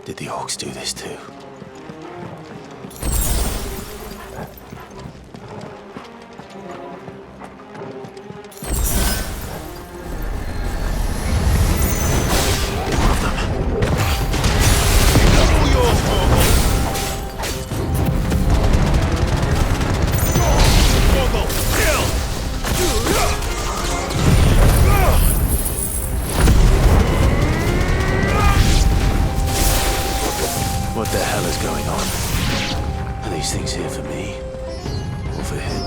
Did the orcs do this too? What the hell is going on? Are these things here for me? Or for him?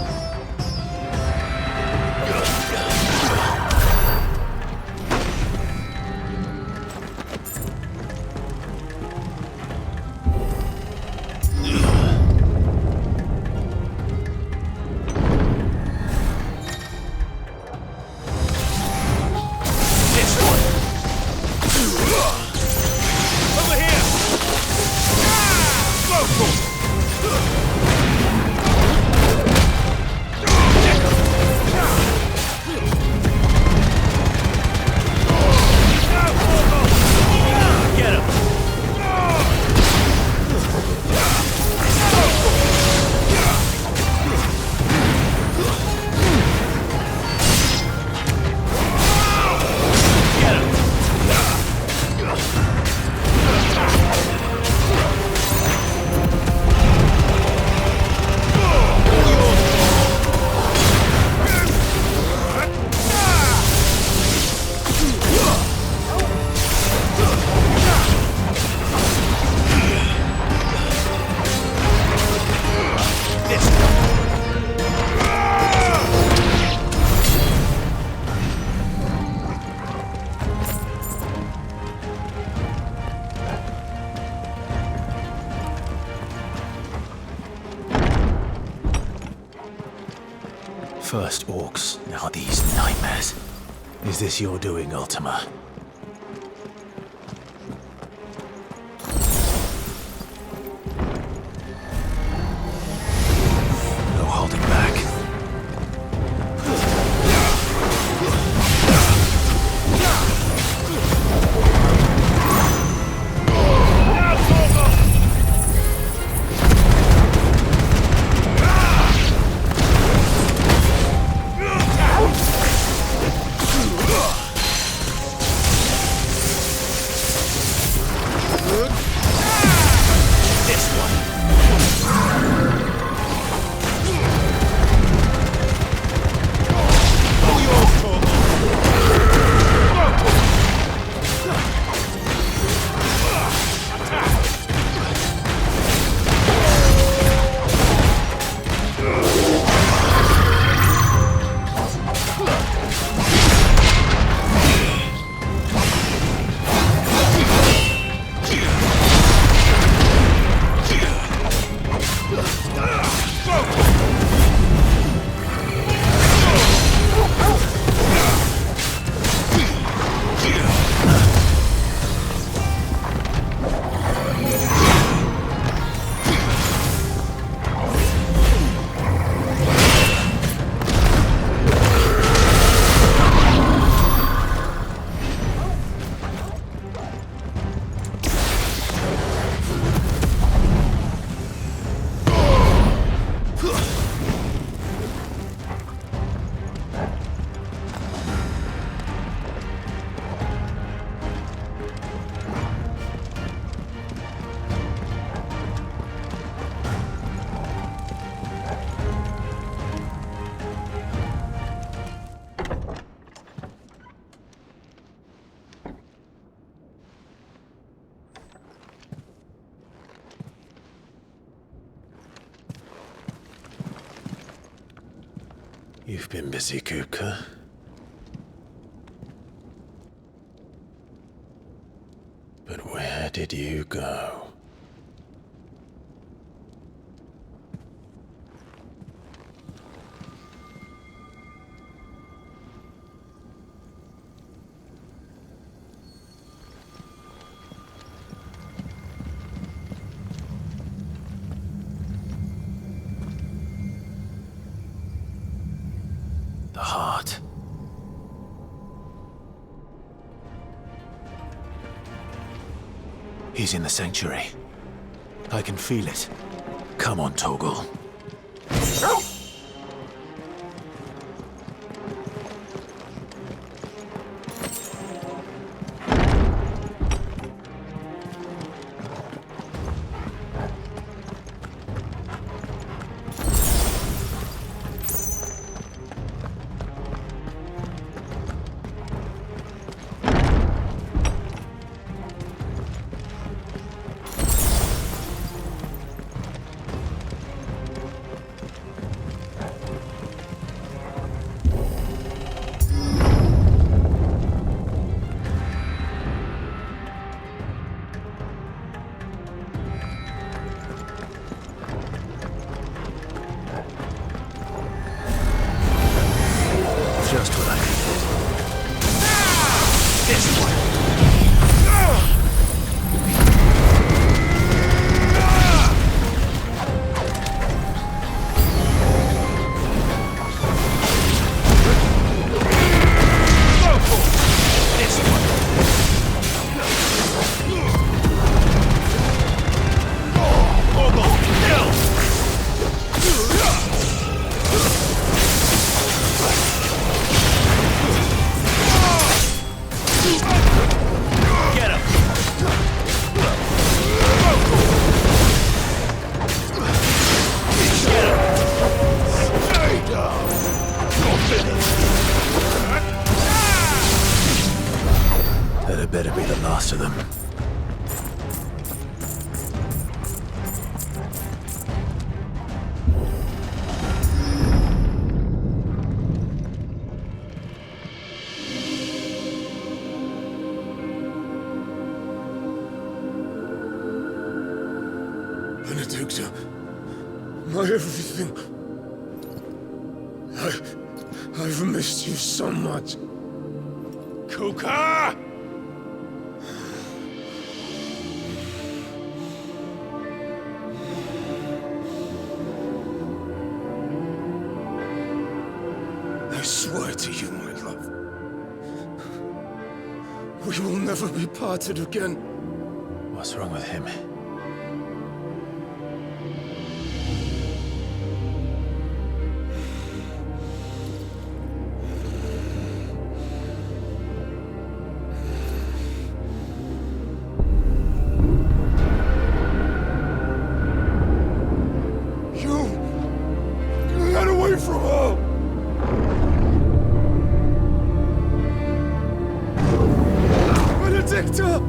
First orcs, now these nightmares. Is this your doing, Ultima? No holding back. You've been busy, Kupka. But where did you go? The heart. He's in the sanctuary. I can feel it. Come on, Toggle. Just what I needed. This one. That better be the last of them. Benedicta, my everything. I've missed you so much. Kuka! I swear to you, my love, we will never be parted again. What's wrong with him? You got away from her! Benedicta!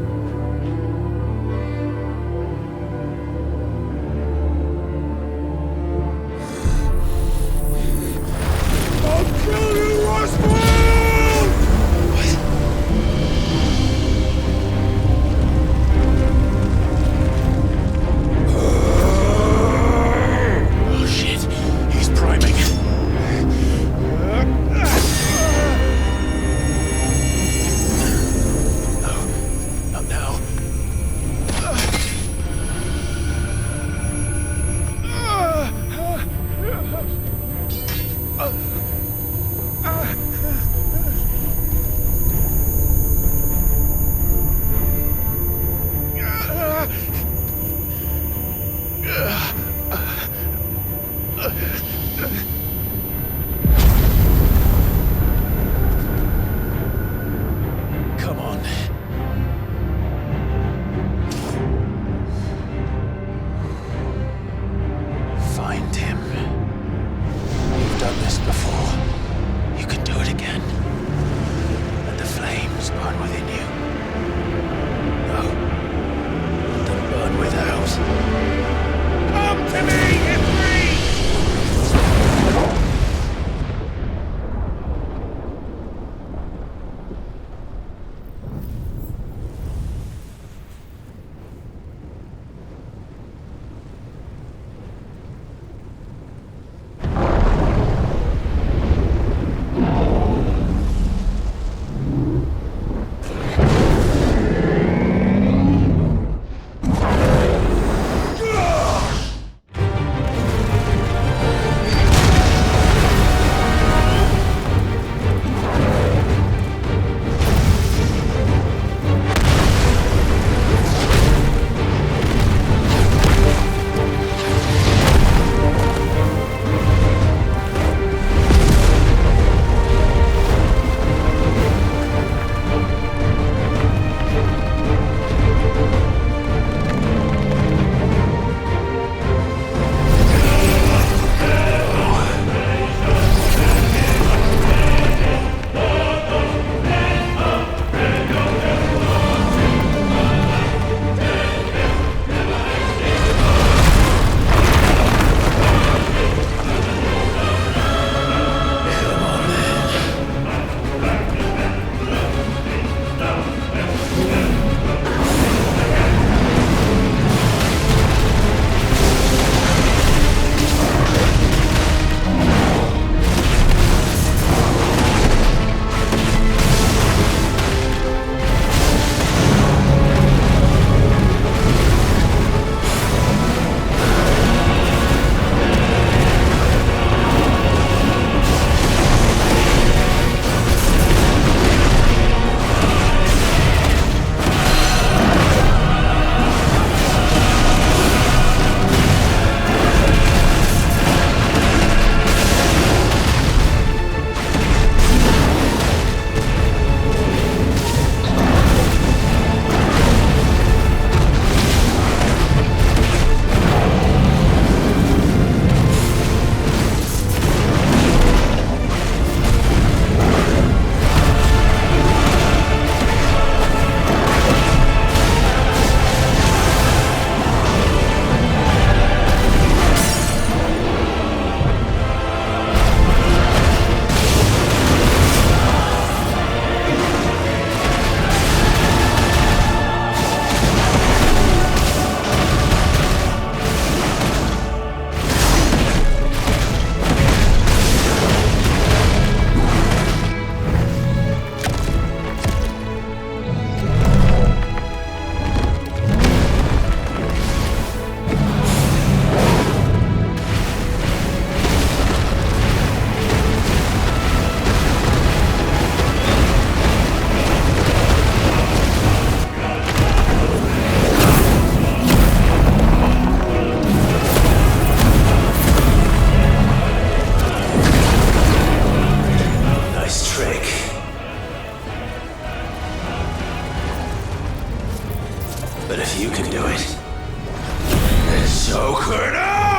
But if you can do it, then so could I!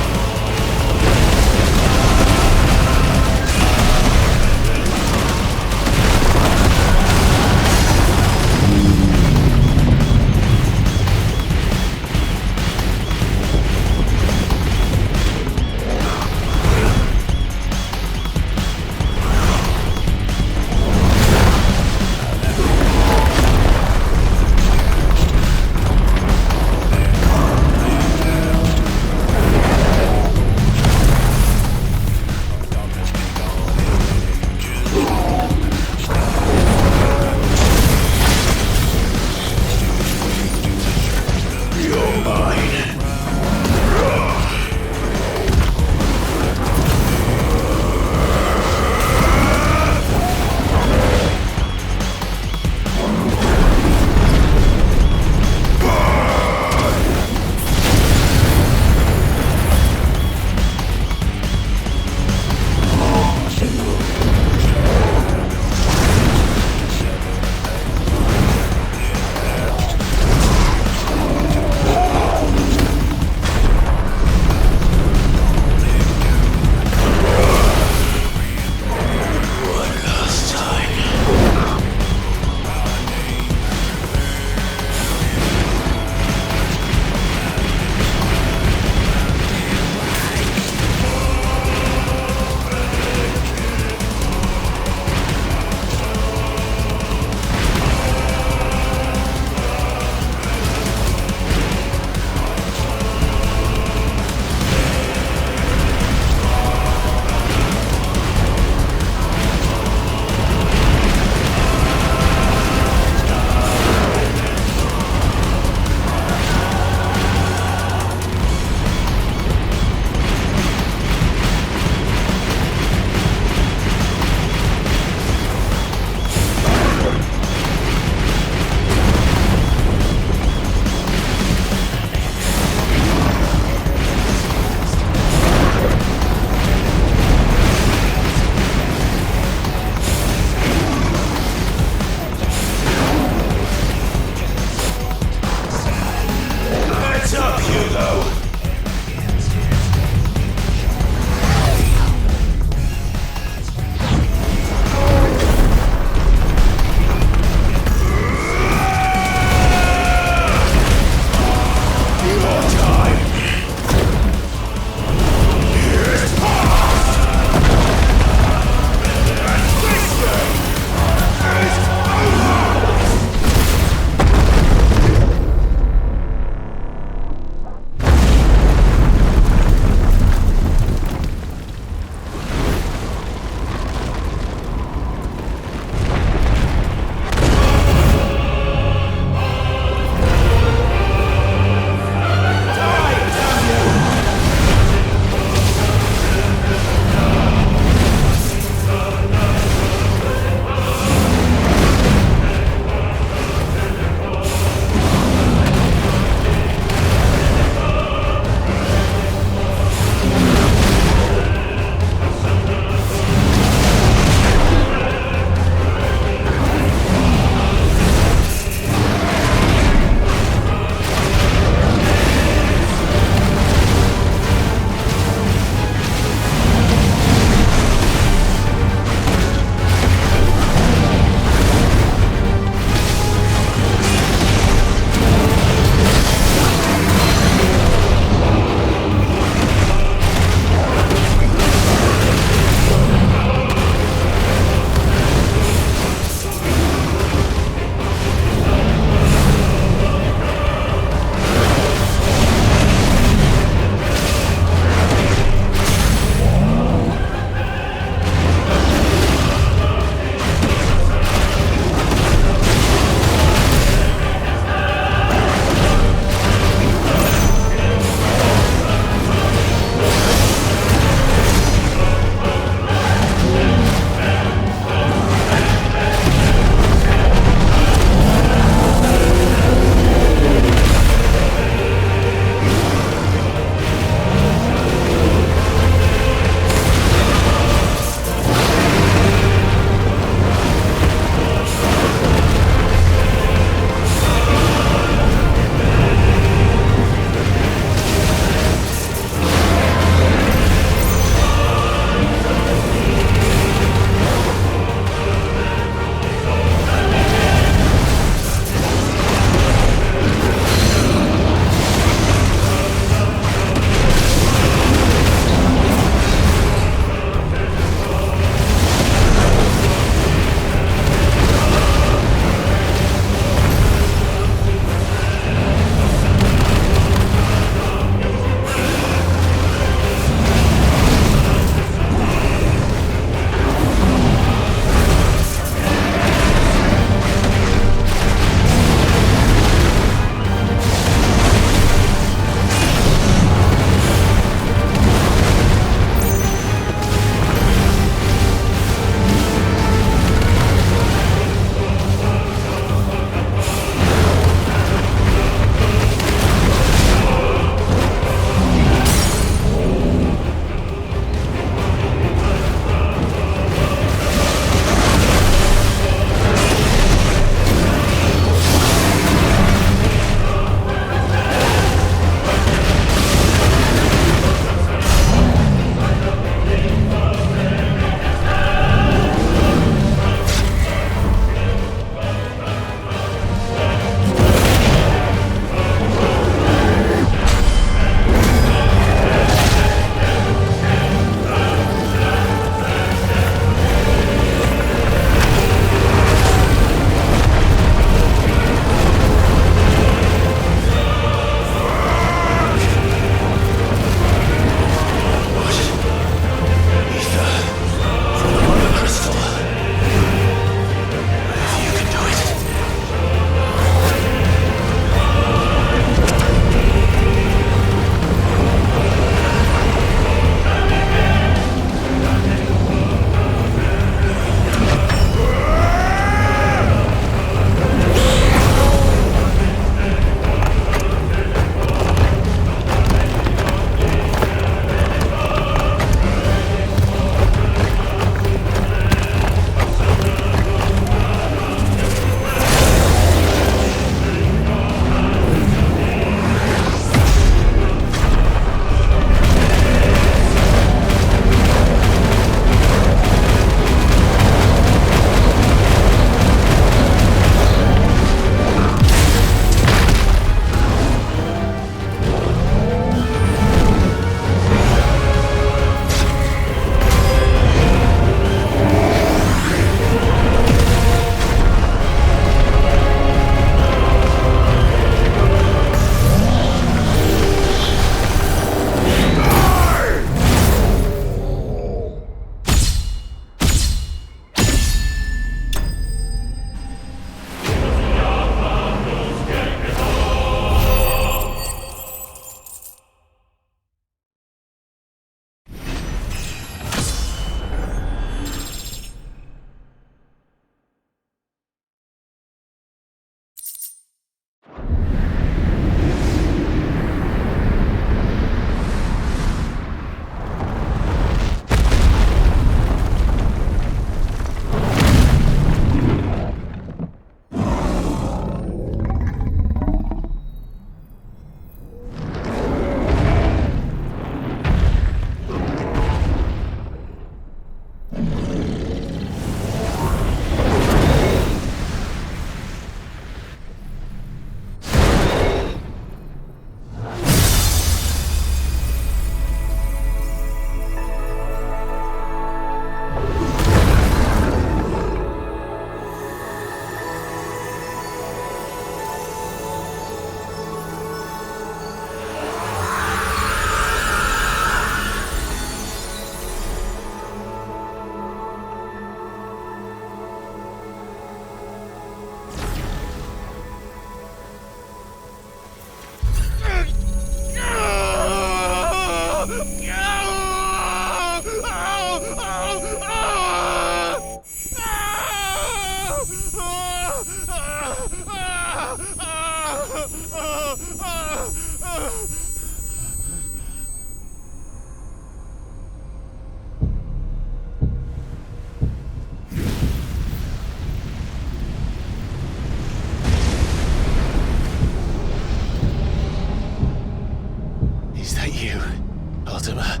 Ultima.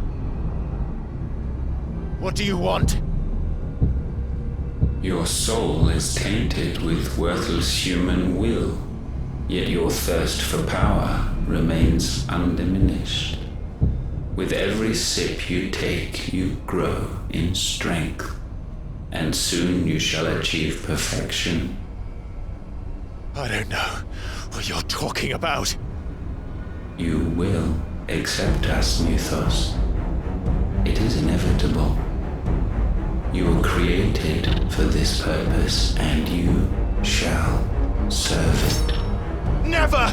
What do you want? Your soul is tainted with worthless human will, yet your thirst for power remains undiminished. With every sip you take, you grow in strength, and soon you shall achieve perfection. I don't know what you're talking about. You will accept us, Mythos. It is inevitable. You were created for this purpose, and you shall serve it. Never!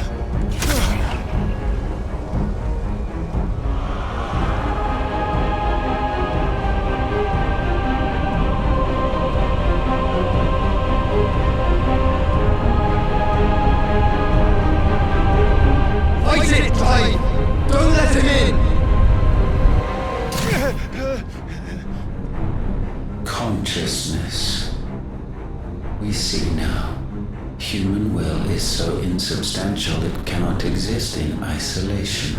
Fight it, Clyde! Don't let him in! Consciousness. We see now. Human will is so insubstantial it cannot exist in isolation.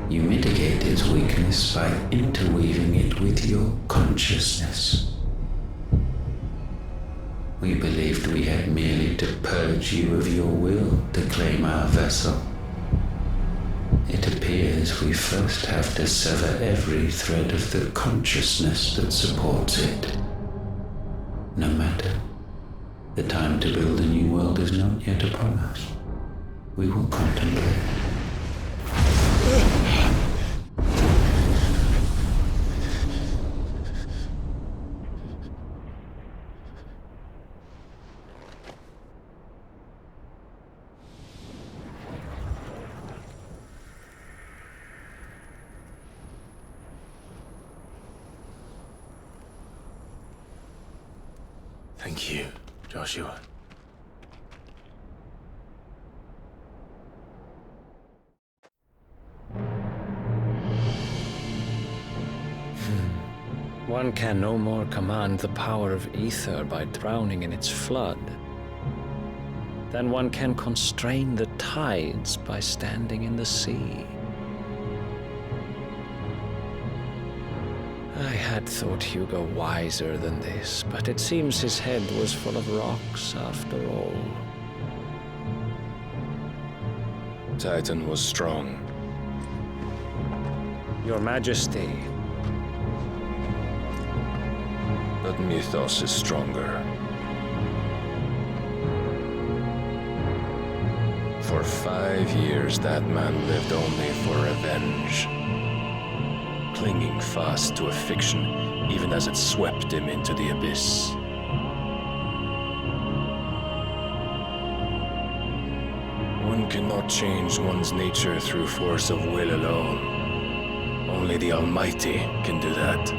You mitigate its weakness by interweaving it with your consciousness. We believed we had merely to purge you of your will to claim our vessel. It appears we first have to sever every thread of the consciousness that supports it. No matter. The time to build a new world is not yet upon us. We will contemplate. Thank you, Joshua. One can no more command the power of ether by drowning in its flood than one can constrain the tides by standing in the sea. I had thought Hugo wiser than this, but it seems his head was full of rocks after all. Titan was strong. Your Majesty, But Mythos is stronger. For 5 years, that man lived only for revenge. Clinging fast to a fiction, even as it swept him into the abyss. One cannot change one's nature through force of will alone. Only the Almighty can do that.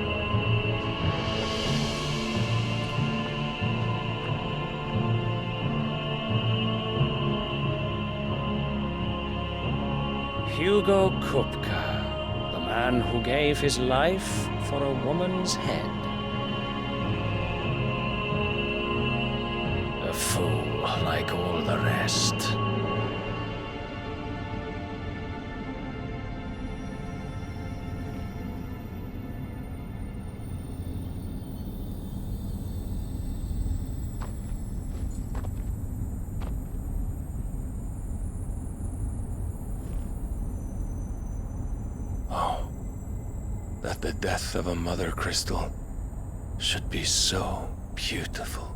Hugo Kupka, the man who gave his life for a woman's head. A fool like all the rest. That the death of a mother crystal should be so beautiful.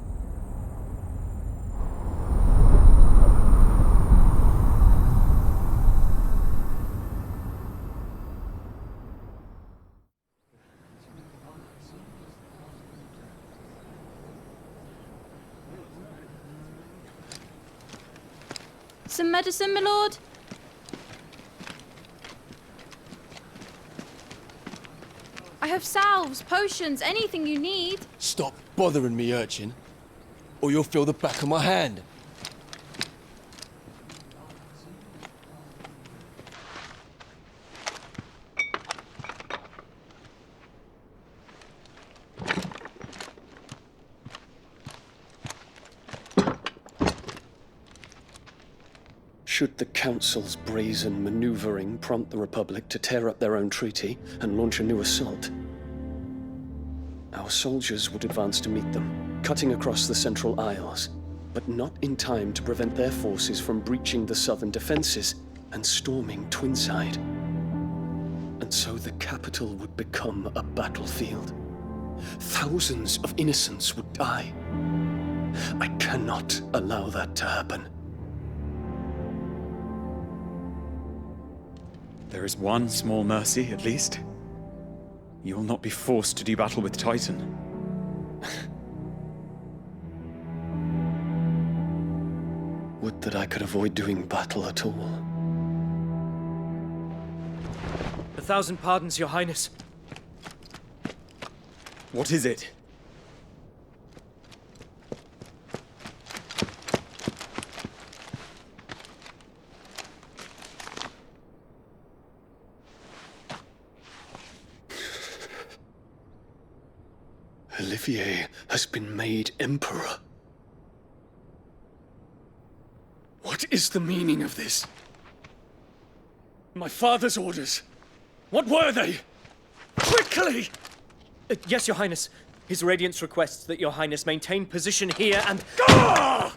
Some medicine, my lord? I have salves, potions, anything you need. Stop bothering me, urchin, or you'll feel the back of my hand. Should the Council's brazen maneuvering prompt the Republic to tear up their own treaty and launch a new assault, our soldiers would advance to meet them, cutting across the Central Isles, but not in time to prevent their forces from breaching the southern defenses and storming Twinside. And so the capital would become a battlefield. Thousands of innocents would die. I cannot allow that to happen. There is one small mercy, at least. You will not be forced to do battle with Titan. Would that I could avoid doing battle at all. 1,000 pardons, Your Highness. What is it? Olivier has been made Emperor. What is the meaning of this? My father's orders. What were they? Quickly! Yes, Your Highness. His Radiance requests that Your Highness maintain position here and... Ah!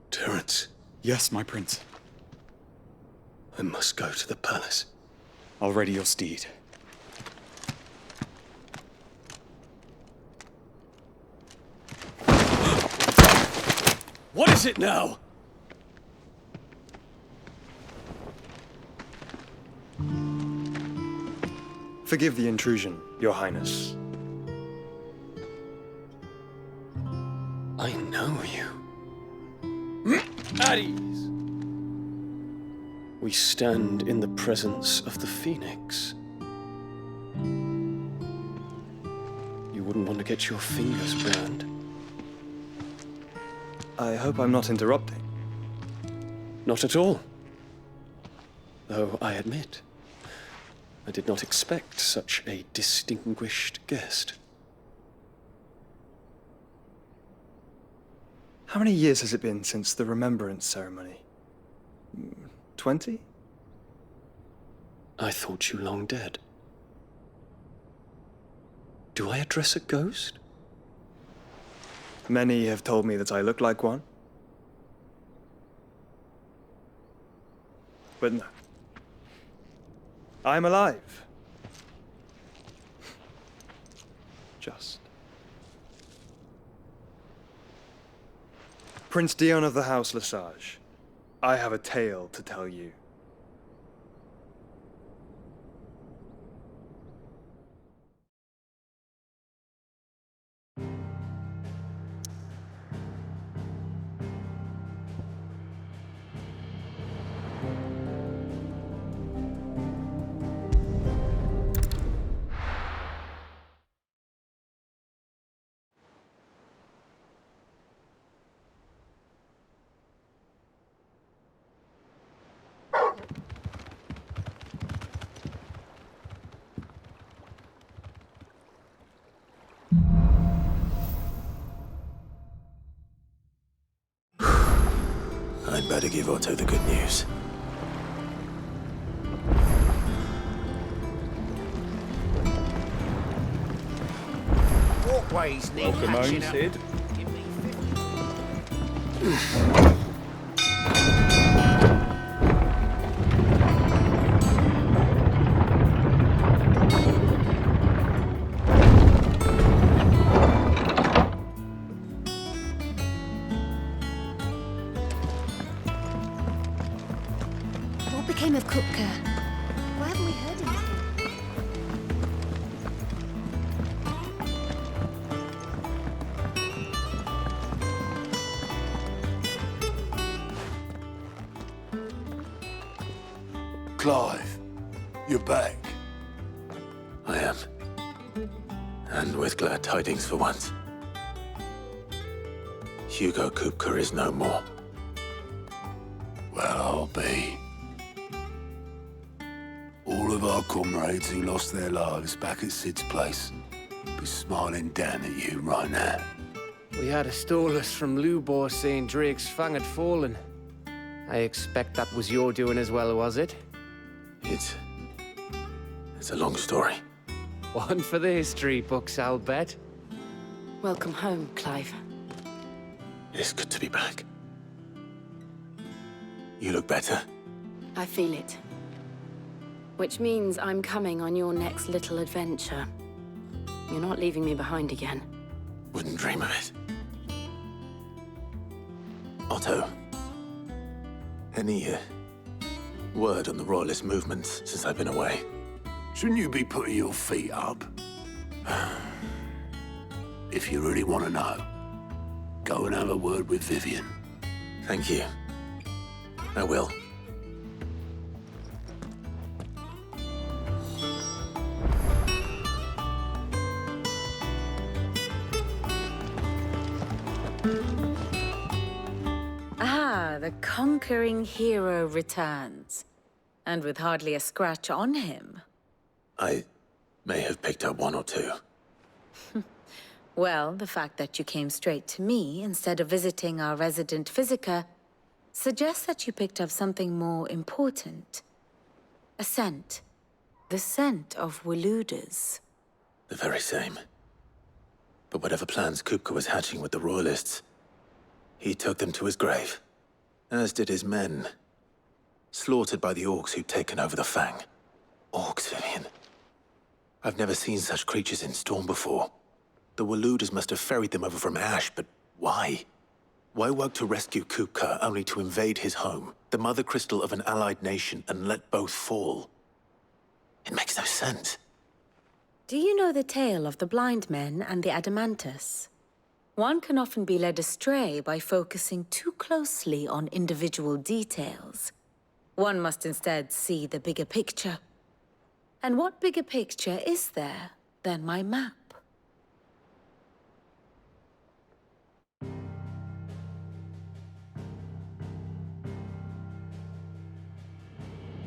Terence. Yes, my prince. I must go to the palace. I'll ready your steed. What is it now? Forgive the intrusion, Your Highness. I know you. At ease. We stand in the presence of the Phoenix. You wouldn't want to get your fingers burned. I hope I'm not interrupting. Not at all. Though I admit, I did not expect such a distinguished guest. How many years has it been since the Remembrance ceremony? 20? I thought you long dead. Do I address a ghost? Many have told me that I look like one. But no. I'm alive. Just. Prince Dion of the House Lesage, I have a tale to tell you. I'd better give Otto the good news. Walkways need Welcome home, patching up. Sid. What became of Kupka? Why haven't we heard anything? Clive, you're back. I am. And with glad tidings for once. Hugo Kupka is no more. Well, I'll be. All of our comrades who lost their lives back at Sid's place be smiling down at you right now. We had a stolus from Lubor saying Drake's fang had fallen. I expect that was your doing as well, was it? It's a long story. One for the history books, I'll bet. Welcome home, Clive. It's good to be back. You look better. I feel it. Which means I'm coming on your next little adventure. You're not leaving me behind again. Wouldn't dream of it. Otto, any word on the Royalist movement since I've been away? Shouldn't you be putting your feet up? If you really want to know, go and have a word with Vivian. Thank you. I will. Ah, the conquering hero returns. And with hardly a scratch on him. I may have picked up one or two. Well, the fact that you came straight to me instead of visiting our resident physiker suggests that you picked up something more important. A scent. The scent of Waludas. The very same. But whatever plans Kupka was hatching with the Royalists, he took them to his grave. As did his men. Slaughtered by the orcs who'd taken over the Fang. Orcs, Vivian. I've never seen such creatures in Storm before. The Waludas must have ferried them over from Ash, but why? Why work to rescue Kupka only to invade his home, the mother crystal of an allied nation, and let both fall? It makes no sense. Do you know the tale of the blind men and the Adamantus? One can often be led astray by focusing too closely on individual details. One must instead see the bigger picture. And what bigger picture is there than my map?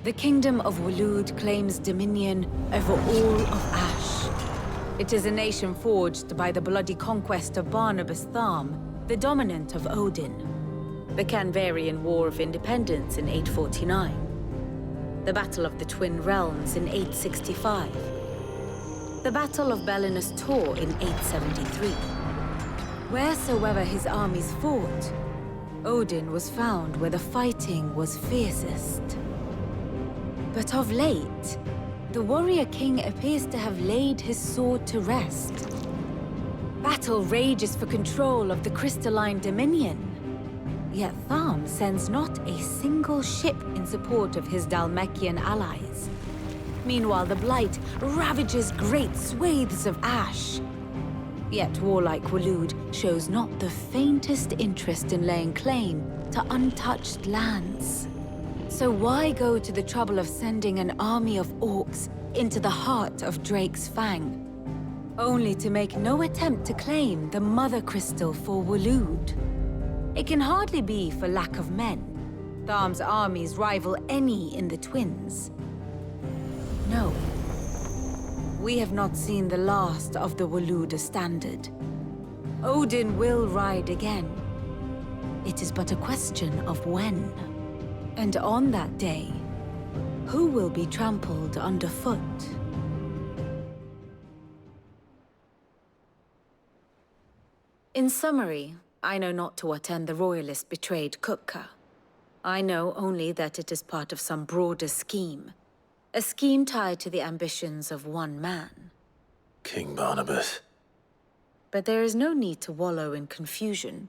The Kingdom of Waloed claims dominion over all of Ash. It is a nation forged by the bloody conquest of Barnabas Tharm, the dominant of Odin. The Canvarian War of Independence in 849. The Battle of the Twin Realms in 865. The Battle of Belinus Tor in 873. Wheresoever his armies fought, Odin was found where the fighting was fiercest. But of late, the warrior king appears to have laid his sword to rest. Battle rages for control of the crystalline dominion. Yet Tharm sends not a single ship in support of his Dhalmekian allies. Meanwhile, the Blight ravages great swathes of Ash. Yet warlike Waloed shows not the faintest interest in laying claim to untouched lands. So why go to the trouble of sending an army of orcs into the heart of Drake's Fang, only to make no attempt to claim the Mother Crystal for Waloed? It can hardly be for lack of men. Tharm's armies rival any in the Twins. No. We have not seen the last of the Waluda standard. Odin will ride again. It is but a question of when. And on that day, who will be trampled underfoot? In summary, I know not to what end the Royalists betrayed Kupka. I know only that it is part of some broader scheme. A scheme tied to the ambitions of one man. King Barnabas. But there is no need to wallow in confusion.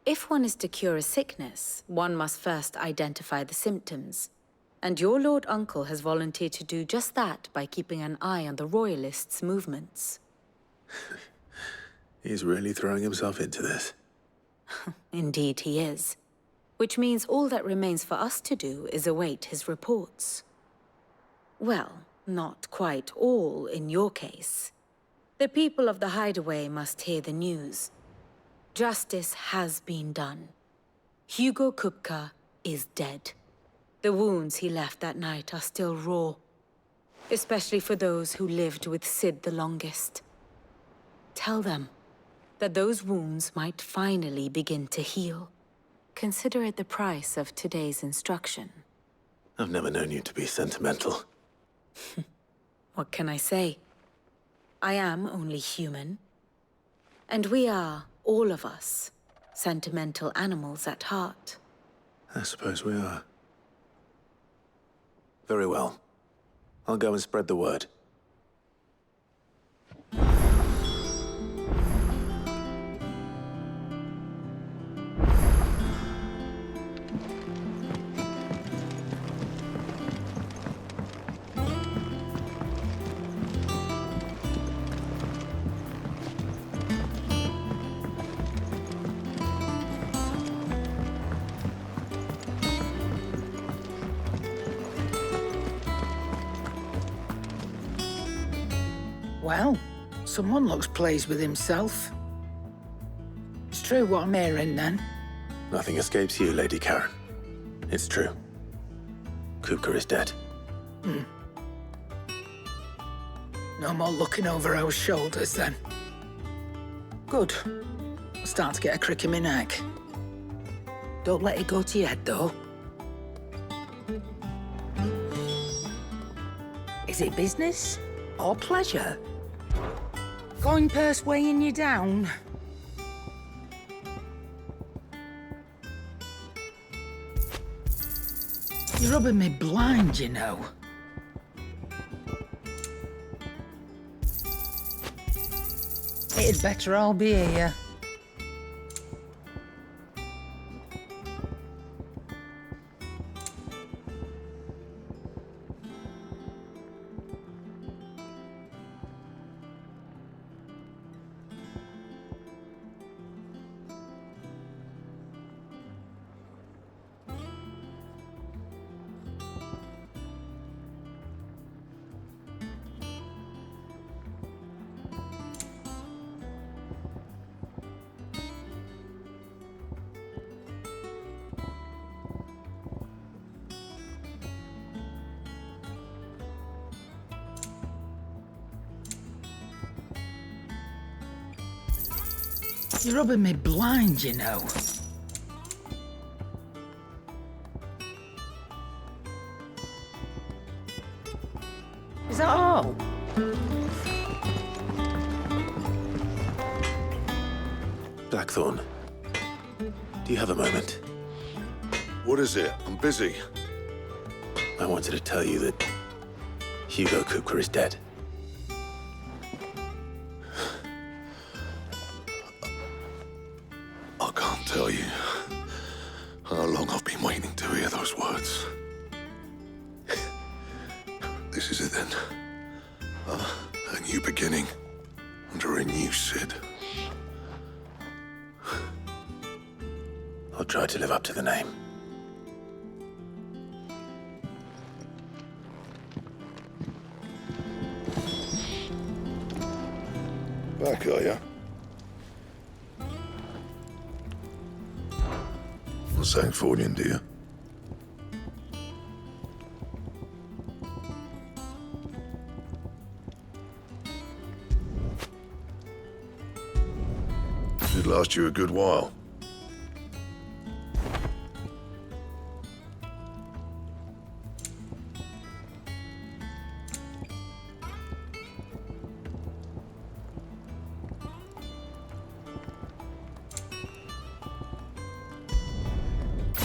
If one is to cure a sickness, one must first identify the symptoms. And your Lord Uncle has volunteered to do just that by keeping an eye on the Royalists' movements. He's really throwing himself into this. Indeed he is. Which means all that remains for us to do is await his reports. Well, not quite all in your case. The people of the Hideaway must hear the news. Justice has been done. Hugo Kupka is dead. The wounds he left that night are still raw, especially for those who lived with Sid the longest. Tell them that those wounds might finally begin to heal. Consider it the price of today's instruction. I've never known you to be sentimental. What can I say? I am only human. And we are, all of us, sentimental animals at heart. I suppose we are. Very well. I'll go and spread the word. Well, someone looks pleased with himself. It's true what I'm hearing, then. Nothing escapes you, Lady Karen. It's true. Kupka is dead. No more looking over our shoulders, then. Good. I'm starting to get a crick in my neck. Don't let it go to your head, though. Is it business or pleasure? Going purse weighing you down? You're rubbing me blind, you know. It'd better all be here. You're rubbing me blind, you know. Is that all? Blackthorn, do you have a moment? What is it? I'm busy. I wanted to tell you that Hugo Kupka is dead. I can't tell you how long I've been waiting to hear those words. This is it then. A new beginning under a new Sid. I'll try to live up to the name. Back, are ya? Sang Fordian, do you? Should last you a good while.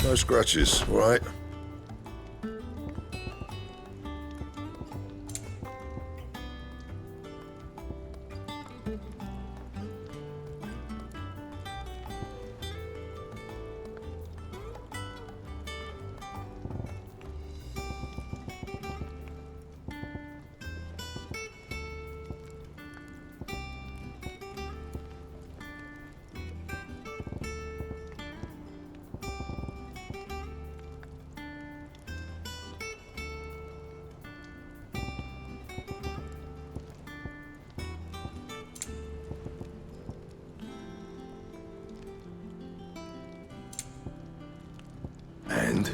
No scratches, all right? friend.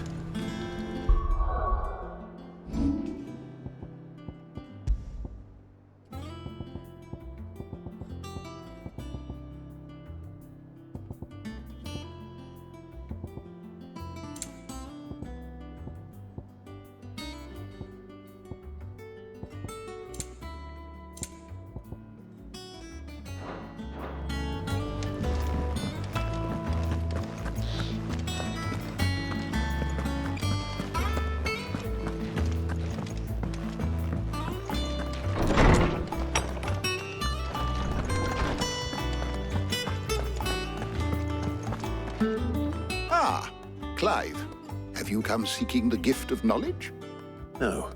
Ah, Clive. Have you come seeking the gift of knowledge? No.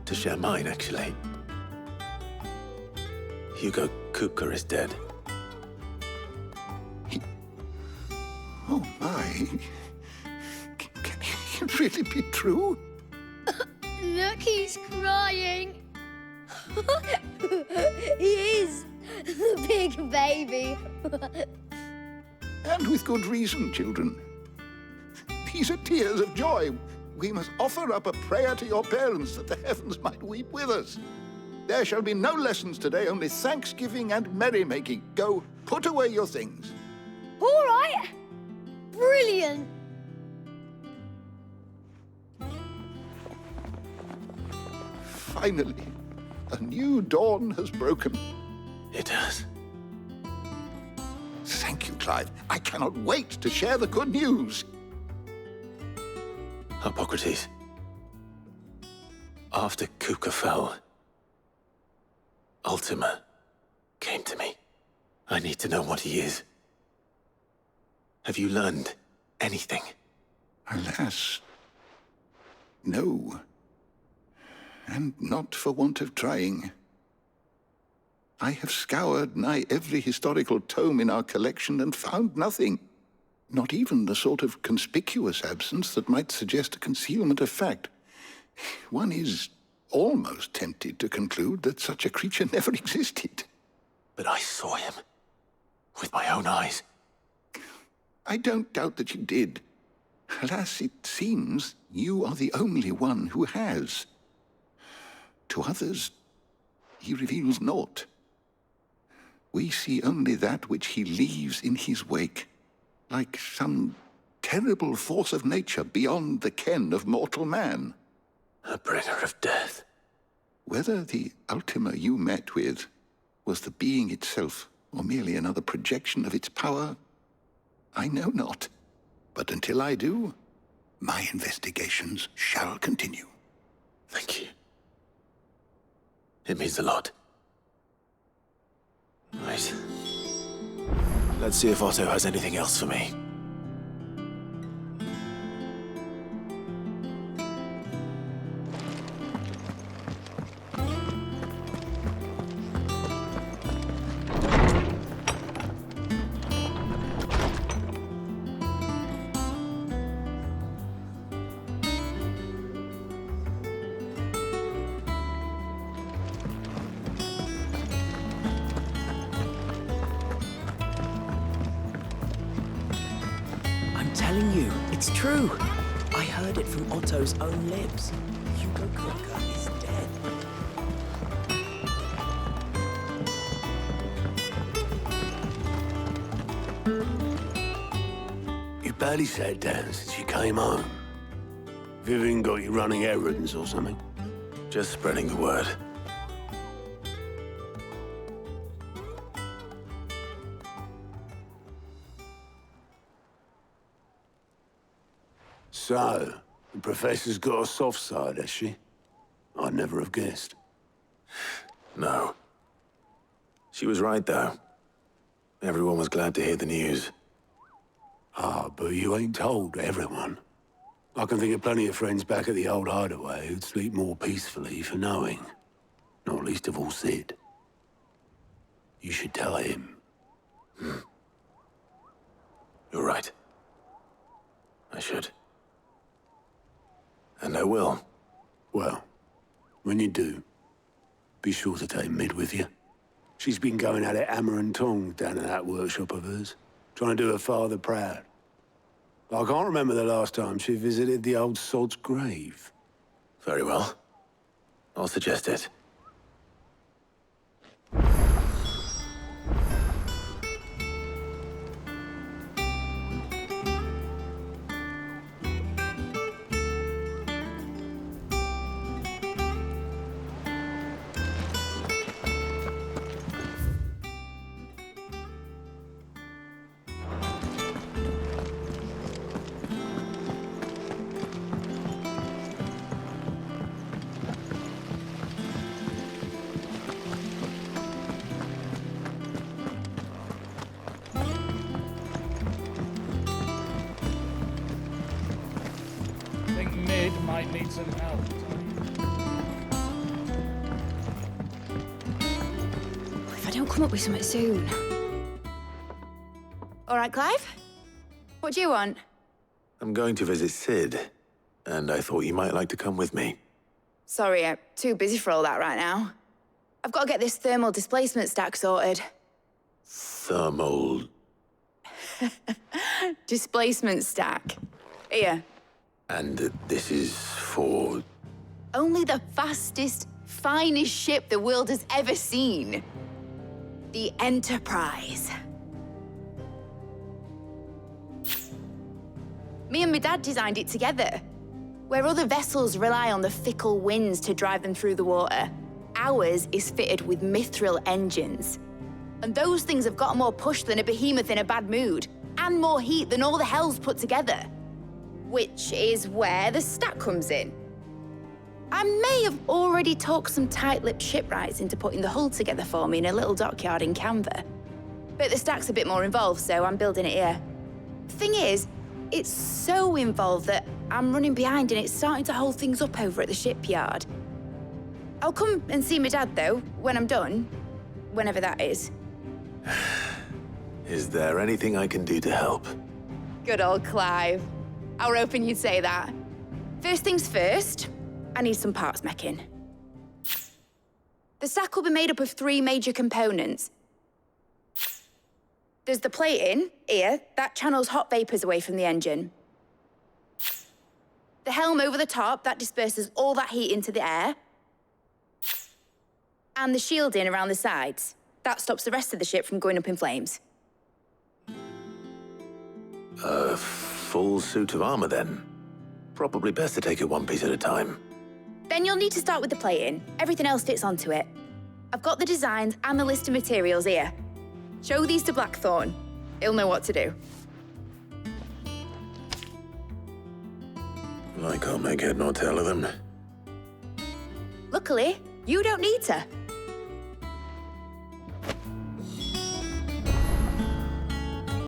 To share mine, actually. Hugo Kupka is dead. Oh my. Can it really be true? Look, he's crying. He is. The big baby. And with good reason, children. These are tears of joy. We must offer up a prayer to your parents that the heavens might weep with us. There shall be no lessons today, only thanksgiving and merrymaking. Go, put away your things. All right. Brilliant. Finally, a new dawn has broken. It has. Thank you, Clive. I cannot wait to share the good news. Hippocrates. After Kupka fell, Ultima came to me. I need to know what he is. Have you learned anything? Alas, no. And not for want of trying. I have scoured nigh every historical tome in our collection and found nothing. Not even the sort of conspicuous absence that might suggest a concealment of fact. One is almost tempted to conclude that such a creature never existed. But I saw him. With my own eyes. I don't doubt that you did. Alas, it seems you are the only one who has. To others, he reveals naught. We see only that which he leaves in his wake, like some terrible force of nature beyond the ken of mortal man. A bringer of death. Whether the Ultima you met with was the being itself, or merely another projection of its power, I know not. But until I do, my investigations shall continue. Thank you. It means a lot. Right. Let's see if Otto has anything else for me. Telling you, it's true. I heard it from Otto's own lips. Hugo Kupka is dead. You barely sat down since you came home. Vivian got you running errands or something? Just spreading the word. So, the Professor's got a soft side, has she? I'd never have guessed. No. She was right, though. Everyone was glad to hear the news. Ah, but you ain't told everyone. I can think of plenty of friends back at the old hideaway who'd sleep more peacefully for knowing. Not least of all Sid. You should tell him. You're right. I should. And I will. Well, when you do, be sure to take Mid with you. She's been going at it hammer and tongs down at that workshop of hers, trying to do her father proud. I can't remember the last time she visited the old sod's grave. Very well. I'll suggest it. Might need some help. If I don't come up with something soon. All right, Clive? What do you want? I'm going to visit Sid, and I thought you might like to come with me. Sorry, I'm too busy for all that right now. I've got to get this thermal displacement stack sorted. Thermal... Displacement stack. Here. And this is for... Only the fastest, finest ship the world has ever seen. The Enterprise. Me and my dad designed it together. Where other vessels rely on the fickle winds to drive them through the water, ours is fitted with mithril engines. And those things have got more push than a behemoth in a bad mood, and more heat than all the hells put together. Which is where the stack comes in. I may have already talked some tight-lipped shipwrights into putting the hull together for me in a little dockyard in Canva. But the stack's a bit more involved, so I'm building it here. Thing is, it's so involved that I'm running behind and it's starting to hold things up over at the shipyard. I'll come and see my dad, though, when I'm done. Whenever that is. Is there anything I can do to help? Good old Clive. I were hoping you'd say that. First things first, I need some parts meching. The stack will be made up of 3 major components. There's the plating, here, that channels hot vapors away from the engine. The helm over the top, that disperses all that heat into the air. And the shielding around the sides. That stops the rest of the ship from going up in flames. Full suit of armor, then. Probably best to take it one piece at a time. Then you'll need to start with the plating. Everything else fits onto it. I've got the designs and the list of materials here. Show these to Blackthorn. He'll know what to do. I can't make head nor tail of them. Luckily, you don't need to.